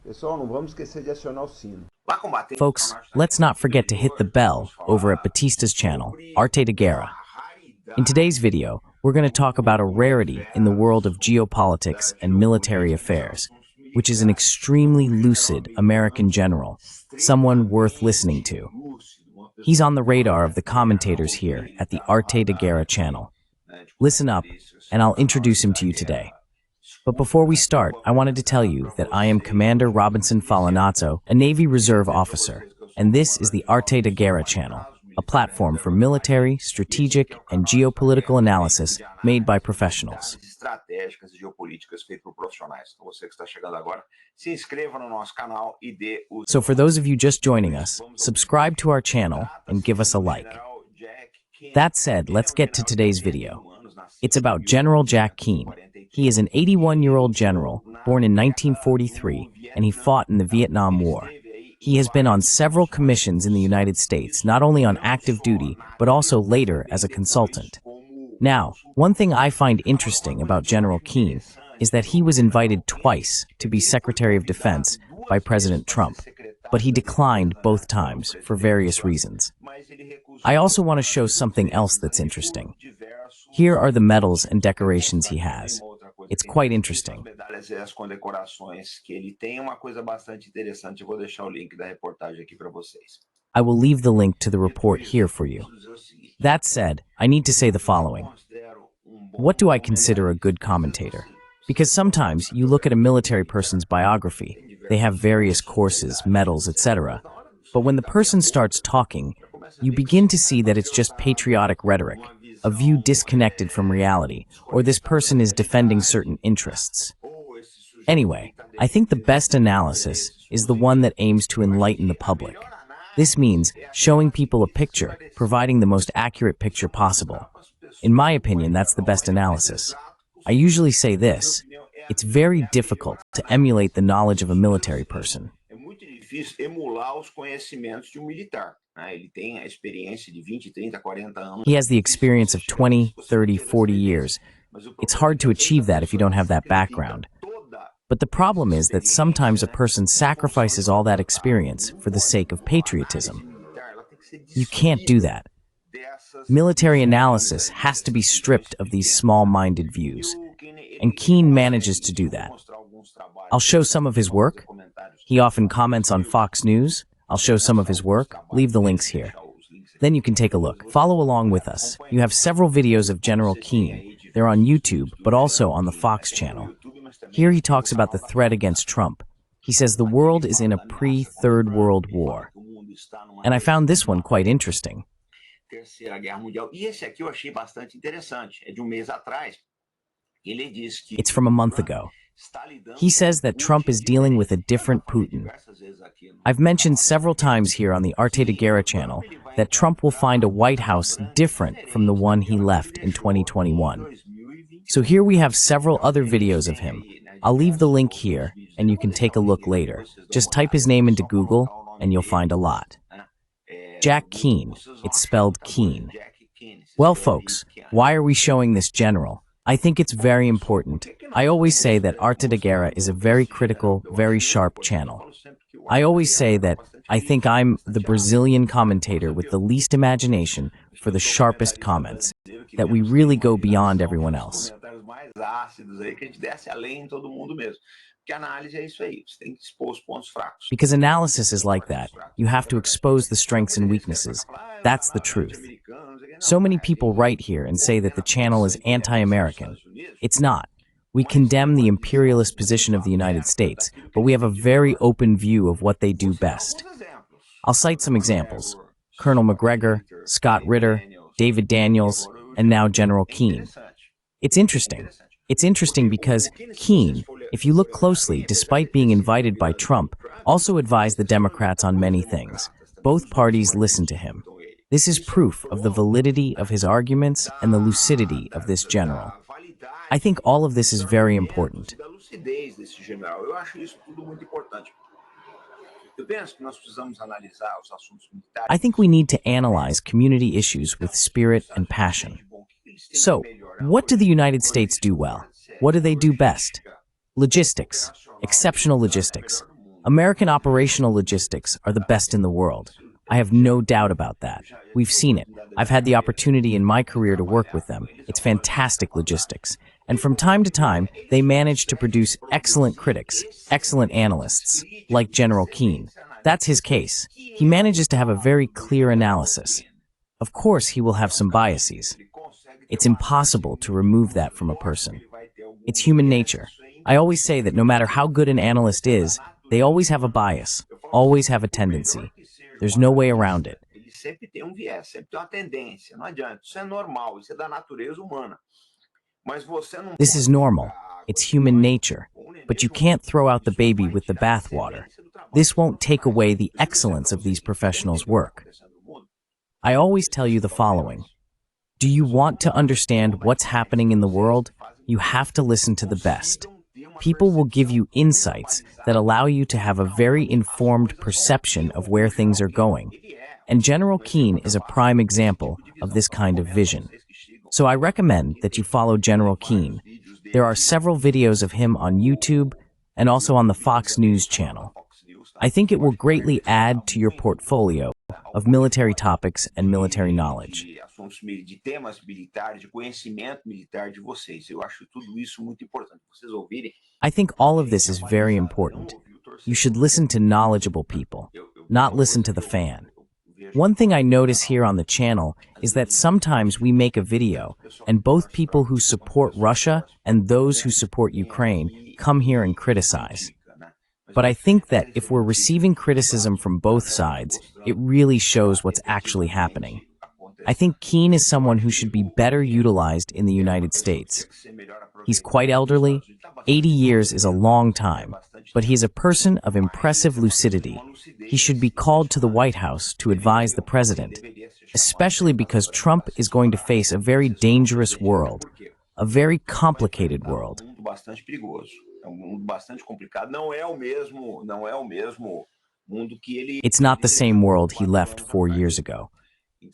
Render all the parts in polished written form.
Pessoal, não vamos esquecer de acionar o sino. Folks, let's not forget to hit the bell over at Batista's channel, Arte de Guerra. In today's video, we're going to talk about a rarity in the world of geopolitics and military affairs, which is an extremely lucid American general, someone worth listening to. He's on the radar of the commentators here at the Arte de Guerra channel. Listen up, and I'll introduce him to you today. But before we start, I wanted to tell you that I am Commander Robinson-Farinazzo, a Navy Reserve officer, and this is the Arte de Guerra channel, a platform for military, strategic, and geopolitical analysis made by professionals. So for those of you just joining us, subscribe to our channel and give us a like. That said, let's get to today's video. It's about General Jack Keane. He is an 81-year-old general, born in 1943, and he fought in the Vietnam War. He has been on several commissions in the United States, not only on active duty, but also later as a consultant. Now, one thing I find interesting about General Keane is that he was invited twice to be Secretary of Defense by President Trump, but he declined both times for various reasons. I also want to show something else that's interesting. Here are the medals and decorations he has. It's quite interesting. I will leave the link to the report here for you. That said, I need to say the following. What do I consider a good commentator? Because sometimes you look at a military person's biography, they have various courses, medals, etc. But when the person starts talking, you begin to see that it's just patriotic rhetoric, a view disconnected from reality, or this person is defending certain interests. Anyway, I think the best analysis is the one that aims to enlighten the public. This means showing people a picture, providing the most accurate picture possible. In my opinion, that's the best analysis. I usually say this: it's very difficult to emulate the knowledge of a military person. He has the experience of 20, 30, 40 years. It's hard to achieve that if you don't have that background. But the problem is that sometimes a person sacrifices all that experience for the sake of patriotism. You can't do that. Military analysis has to be stripped of these small-minded views, and Keane manages to do that. I'll show some of his work. He often comments on Fox News. I'll show some of his work. Leave the links here. Then you can take a look. Follow along with us. You have several videos of General Keane. They're on YouTube, but also on the Fox channel. Here he talks about the threat against Trump. He says the world is in a pre-Third World War. And I found this one quite interesting. It's from a month ago. He says that Trump is dealing with a different Putin. I've mentioned several times here on the Arte de Guerra channel that Trump will find a White House different from the one he left in 2021. So here we have several other videos of him. I'll leave the link here, and you can take a look later. Just type his name into Google, and you'll find a lot. Jack Keane. It's spelled Keane. Well, folks, why are we showing this general? I think it's very important. I always say that Arte de Guerra is a very critical, very sharp channel. I always say that I think I'm the Brazilian commentator with the least imagination for the sharpest comments, that we really go beyond everyone else. Because analysis is like that. You have to expose the strengths and weaknesses. That's the truth. So many people write here and say that the channel is anti-American. It's not. We condemn the imperialist position of the United States, but we have a very open view of what they do best. I'll cite some examples. Colonel McGregor, Scott Ritter, David Daniels, and now General Keane. It's interesting. It's interesting because Keane, if you look closely, despite being invited by Trump, also advised the Democrats on many things. Both parties listened to him. This is proof of the validity of his arguments and the lucidity of this general. I think all of this is very important. I think we need to analyze community issues with spirit and passion. So, what do the United States do well? What do they do best? Logistics, exceptional logistics. American operational logistics are the best in the world. I have no doubt about that. We've seen it. I've had the opportunity in my career to work with them. It's fantastic logistics. And from time to time, they manage to produce excellent critics, excellent analysts, like General Keane. That's his case. He manages to have a very clear analysis. Of course, he will have some biases. It's impossible to remove that from a person. It's human nature. I always say that no matter how good an analyst is, they always have a bias, always have a tendency. There's no way around it. This is normal. It's human nature. But you can't throw out the baby with the bathwater. This won't take away the excellence of these professionals' work. I always tell you the following. Do you want to understand what's happening in the world? You have to listen to the best. People will give you insights that allow you to have a very informed perception of where things are going. And General Keane is a prime example of this kind of vision. So I recommend that you follow General Keane. There are several videos of him on YouTube and also on the Fox News channel. I think it will greatly add to your portfolio of military topics and military knowledge. I think all of this is very important. You should listen to knowledgeable people, not listen to the fan. One thing I notice here on the channel is that sometimes we make a video and both people who support Russia and those who support Ukraine come here and criticize. But I think that if we're receiving criticism from both sides, it really shows what's actually happening. I think Keane is someone who should be better utilized in the United States. He's quite elderly. 80 years is a long time, but he is a person of impressive lucidity. He should be called to the White House to advise the president, especially because Trump is going to face a very dangerous world, a very complicated world. It's not the same world he left 4 years ago.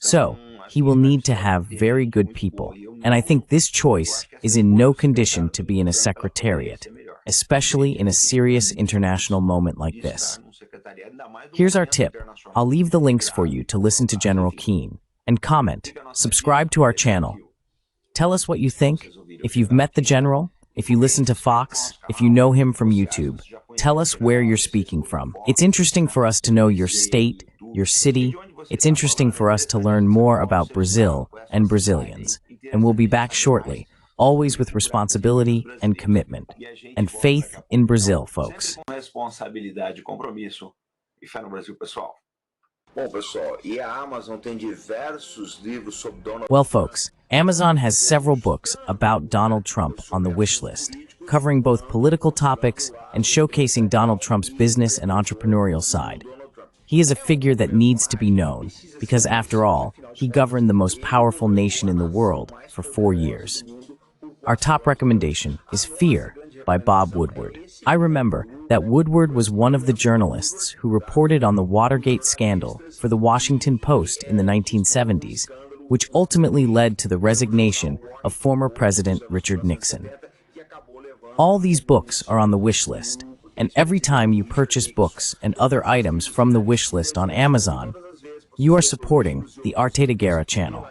So, he will need to have very good people, and I think this choice is in no condition to be in a secretariat, especially in a serious international moment like this. Here's our tip. I'll leave the links for you to listen to General Keane, and comment, subscribe to our channel. Tell us what you think, if you've met the general, if you listen to Fox, if you know him from YouTube. Tell us where you're speaking from. It's interesting for us to know your state, your city. It's interesting for us to learn more about Brazil and Brazilians. And we'll be back shortly, always with responsibility and commitment. And faith in Brazil, folks. Well, folks, Amazon has several books about Donald Trump on the wish list, covering both political topics and showcasing Donald Trump's business and entrepreneurial side. He is a figure that needs to be known, because after all, he governed the most powerful nation in the world for 4 years. Our top recommendation is Fear by Bob Woodward. I remember that Woodward was one of the journalists who reported on the Watergate scandal for the Washington Post in the 1970s, which ultimately led to the resignation of former President Richard Nixon. All these books are on the wish list, and every time you purchase books and other items from the wish list on Amazon, you are supporting the Arte da Guerra channel.